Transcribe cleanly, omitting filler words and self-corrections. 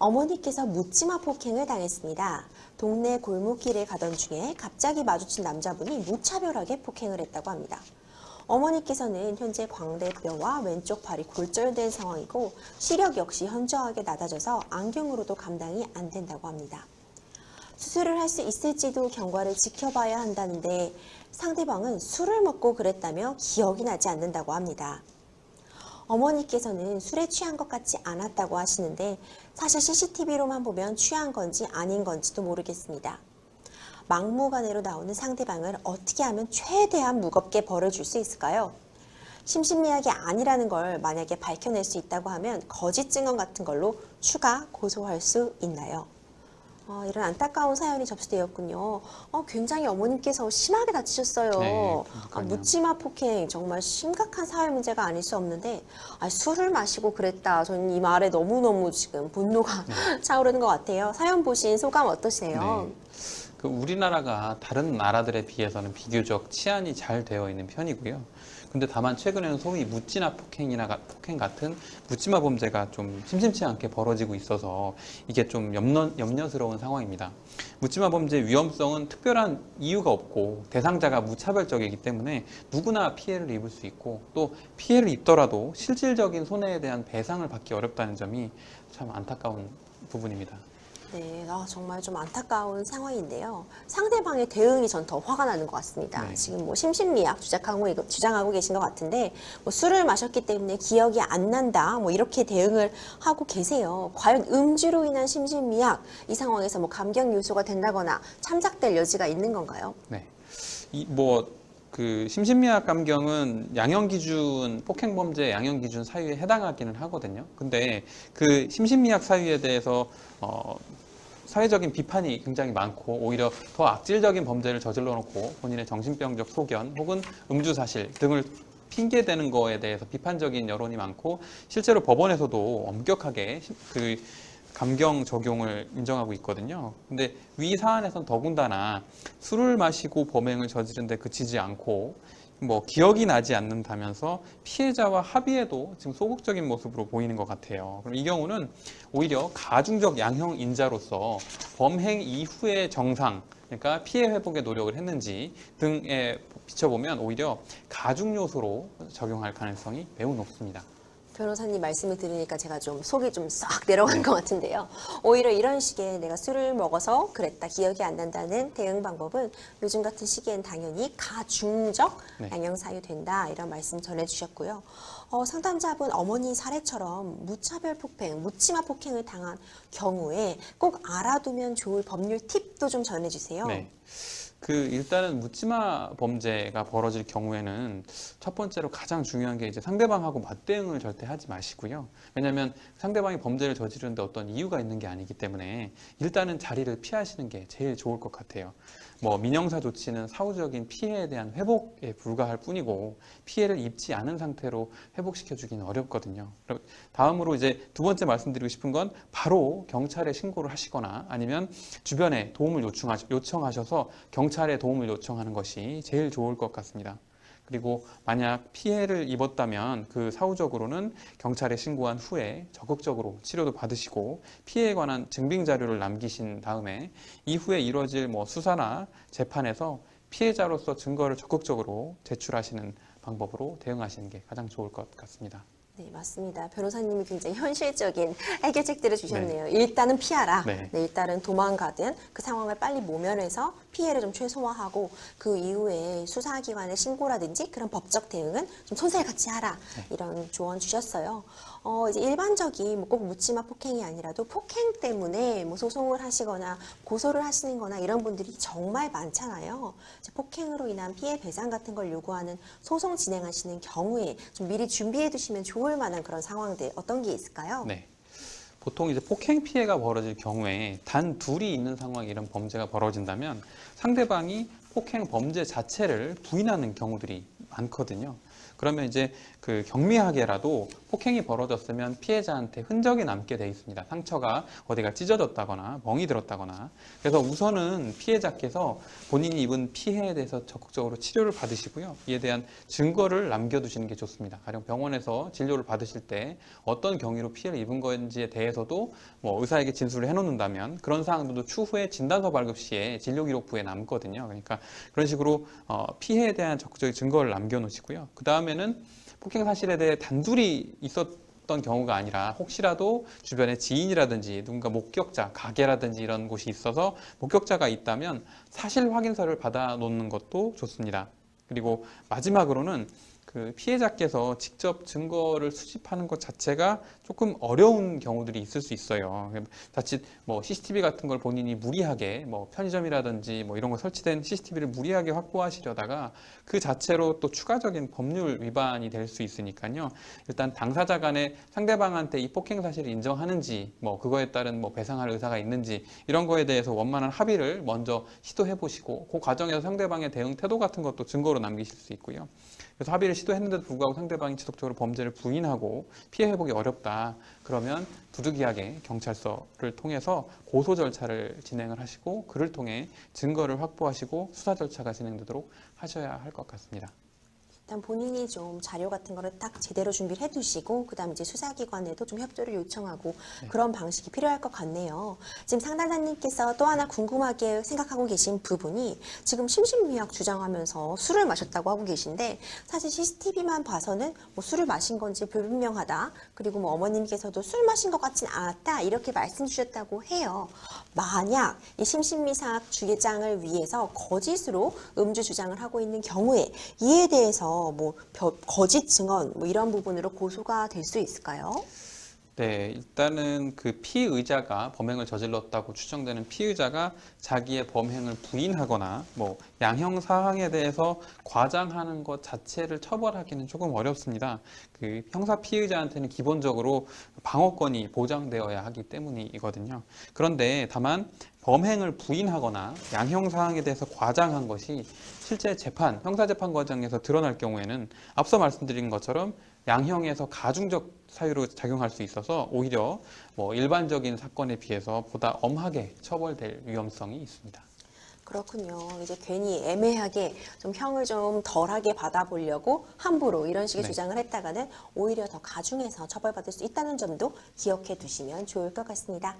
어머니께서 묻지마 폭행을 당했습니다. 동네 골목길에 가던 중에 갑자기 마주친 남자분이 무차별하게 폭행을 했다고 합니다. 어머니께서는 현재 광대뼈와 왼쪽 팔이 골절된 상황이고 시력 역시 현저하게 낮아져서 안경으로도 감당이 안 된다고 합니다. 수술을 할 수 있을지도 경과를 지켜봐야 한다는데 상대방은 술을 먹고 그랬다며 기억이 나지 않는다고 합니다. 어머니께서는 술에 취한 것 같지 않았다고 하시는데 사실 CCTV로만 보면 취한 건지 아닌 건지도 모르겠습니다. 막무가내로 나오는 상대방을 어떻게 하면 최대한 무겁게 벌을 줄 수 있을까요? 심신미약이 아니라는 걸 만약에 밝혀낼 수 있다고 하면 거짓 증언 같은 걸로 추가 고소할 수 있나요? 이런 안타까운 사연이 접수되었군요. 굉장히 어머님께서 심하게 다치셨어요. 네, 묻지마 폭행 정말 심각한 사회 문제가 아닐 수 없는데 술을 마시고 그랬다. 저는 이 말에 너무너무 지금 분노가 차오르는 것 같아요. 사연 보신 소감 어떠세요? 네. 우리나라가 다른 나라들에 비해서는 비교적 치안이 잘 되어 있는 편이고요. 근데 다만 최근에는 소위 묻지마 폭행 같은 묻지마 범죄가 좀 심심치 않게 벌어지고 있어서 이게 좀 염려스러운 상황입니다. 묻지마 범죄 위험성은 특별한 이유가 없고 대상자가 무차별적이기 때문에 누구나 피해를 입을 수 있고 또 피해를 입더라도 실질적인 손해에 대한 배상을 받기 어렵다는 점이 참 안타까운 부분입니다. 네, 정말 좀 안타까운 상황인데요. 상대방의 대응이 전 더 화가 나는 것 같습니다. 네. 지금 심신미약 주장하고 계신 것 같은데 술을 마셨기 때문에 기억이 안 난다 이렇게 대응을 하고 계세요. 과연 음주로 인한 심신미약 이 상황에서 감경 요소가 된다거나 참작될 여지가 있는 건가요? 네, 심신미약 감경은 양형기준, 폭행범죄 양형기준 사유에 해당하기는 하거든요. 근데 그 심신미약 사유에 대해서 사회적인 비판이 굉장히 많고 오히려 더 악질적인 범죄를 저질러 놓고 본인의 정신병적 소견 혹은 음주 사실 등을 핑계대는 거에 대해서 비판적인 여론이 많고 실제로 법원에서도 엄격하게 그 감경 적용을 인정하고 있거든요. 근데 위 사안에서는 더군다나 술을 마시고 범행을 저지른 데 그치지 않고 기억이 나지 않는다면서 피해자와 합의에도 지금 소극적인 모습으로 보이는 것 같아요. 그럼 이 경우는 오히려 가중적 양형 인자로서 범행 이후의 정상, 그러니까 피해 회복에 노력을 했는지 등에 비춰보면 오히려 가중 요소로 적용할 가능성이 매우 높습니다. 변호사님 말씀을 들으니까 제가 좀 속이 좀 싹 내려간 것 같은데요. 오히려 이런 식의 내가 술을 먹어서 그랬다, 기억이 안 난다는 대응 방법은 요즘 같은 시기엔 당연히 가중적 양형사유 된다 이런 말씀 전해주셨고요. 상담자분 어머니 사례처럼 무차별 폭행, 묻지마 폭행을 당한 경우에 꼭 알아두면 좋을 법률 팁도 좀 전해주세요. 네. 일단은 묻지마 범죄가 벌어질 경우에는 첫 번째로 가장 중요한 게 이제 상대방하고 맞대응을 절대 하지 마시고요. 왜냐하면 상대방이 범죄를 저지르는데 어떤 이유가 있는 게 아니기 때문에 일단은 자리를 피하시는 게 제일 좋을 것 같아요. 민형사 조치는 사후적인 피해에 대한 회복에 불과할 뿐이고 피해를 입지 않은 상태로 회복시켜주기는 어렵거든요. 다음으로 이제 두 번째 말씀드리고 싶은 건 바로 경찰에 신고를 하시거나 아니면 주변에 도움을 요청하셔서 경찰에 도움을 요청하는 것이 제일 좋을 것 같습니다. 그리고 만약 피해를 입었다면 그 사후적으로는 경찰에 신고한 후에 적극적으로 치료도 받으시고 피해에 관한 증빙 자료를 남기신 다음에 이후에 이루어질 수사나 재판에서 피해자로서 증거를 적극적으로 제출하시는 방법으로 대응하시는 게 가장 좋을 것 같습니다. 네, 맞습니다. 변호사님이 굉장히 현실적인 해결책들을 주셨네요. 일단은 피하라. 일단은 도망가든 그 상황을 빨리 모면해서 피해를 좀 최소화하고 그 이후에 수사기관에 신고라든지 그런 법적 대응은 좀 손색을 같이 하라. 이런 조언 주셨어요. 이제 일반적인 꼭 묻지마 폭행이 아니라도 폭행 때문에 소송을 하시거나 고소를 하시는 거나 이런 분들이 정말 많잖아요. 폭행으로 인한 피해 배상 같은 걸 요구하는 소송 진행하시는 경우에 좀 미리 준비해 두시면 좋을 만한 그런 상황들 어떤 게 있을까요? 네. 보통 이제 폭행 피해가 벌어질 경우에 단 둘이 있는 상황에 이런 범죄가 벌어진다면 상대방이 폭행 범죄 자체를 부인하는 경우들이 많거든요. 그러면 이제 경미하게라도 폭행이 벌어졌으면 피해자한테 흔적이 남게 돼 있습니다. 상처가 어디가 찢어졌다거나 멍이 들었다거나. 그래서 우선은 피해자께서 본인이 입은 피해에 대해서 적극적으로 치료를 받으시고요. 이에 대한 증거를 남겨두시는 게 좋습니다. 가령 병원에서 진료를 받으실 때 어떤 경위로 피해를 입은 건지에 대해서도 뭐 의사에게 진술을 해놓는다면 그런 사항들도 추후에 진단서 발급 시에 진료기록부에 남거든요. 그러니까 그런 식으로 피해에 대한 적극적인 증거를 남겨놓으시고요. 그 다음에는 폭행 사실에 대해 단둘이 있었던 경우가 아니라 혹시라도 주변에 지인이라든지 누군가 목격자, 가게라든지 이런 곳이 있어서 목격자가 있다면 사실 확인서를 받아 놓는 것도 좋습니다. 그리고 마지막으로는 그 피해자께서 직접 증거를 수집하는 것 자체가 조금 어려운 경우들이 있을 수 있어요. 자칫 뭐 CCTV 같은 걸 본인이 무리하게 뭐 편의점이라든지 뭐 이런 거 설치된 CCTV를 무리하게 확보하시려다가 그 자체로 또 추가적인 법률 위반이 될 수 있으니까요. 일단 당사자 간에 상대방한테 이 폭행 사실을 인정하는지 뭐 그거에 따른 뭐 배상할 의사가 있는지 이런 거에 대해서 원만한 합의를 먼저 시도해 보시고 그 과정에서 상대방의 대응 태도 같은 것도 증거로 남기실 수 있고요. 그래서 합의를 시도했는데도 불구하고 상대방이 지속적으로 범죄를 부인하고 피해 회복이 어렵다. 그러면 부득이하게 경찰서를 통해서 고소 절차를 진행을 하시고 그를 통해 증거를 확보하시고 수사 절차가 진행되도록 하셔야 할 것 같습니다. 일단 본인이 좀 자료 같은 거를 딱 제대로 준비를 해두시고 그다음 이제 수사기관에도 좀 협조를 요청하고 그런 방식이 필요할 것 같네요. 지금 상담자님께서 또 하나 궁금하게 생각하고 계신 부분이 지금 심신미약 주장하면서 술을 마셨다고 하고 계신데 사실 CCTV만 봐서는 뭐 술을 마신 건지 불분명하다. 그리고 뭐 어머님께서도 술 마신 것 같진 않았다 이렇게 말씀 주셨다고 해요. 만약 이 심신미약 주장을 위해서 거짓으로 음주 주장을 하고 있는 경우에 이에 대해서 뭐 거짓 증언 뭐 이런 부분으로 고소가 될 수 있을까요? 네, 일단은 그 피의자가 범행을 저질렀다고 추정되는 피의자가 자기의 범행을 부인하거나 뭐 양형 사항에 대해서 과장하는 것 자체를 처벌하기는 조금 어렵습니다. 그 형사 피의자한테는 기본적으로 방어권이 보장되어야 하기 때문이거든요. 그런데 다만 범행을 부인하거나 양형 사항에 대해서 과장한 것이 실제 재판, 형사재판 과정에서 드러날 경우에는 앞서 말씀드린 것처럼 양형에서 가중적 사유로 작용할 수 있어서 오히려 뭐 일반적인 사건에 비해서 보다 엄하게 처벌될 위험성이 있습니다. 그렇군요. 이제 괜히 애매하게 좀 형을 좀 덜하게 받아보려고 함부로 이런 식의 네. 주장을 했다가는 오히려 더 가중해서 처벌받을 수 있다는 점도 기억해 두시면 좋을 것 같습니다.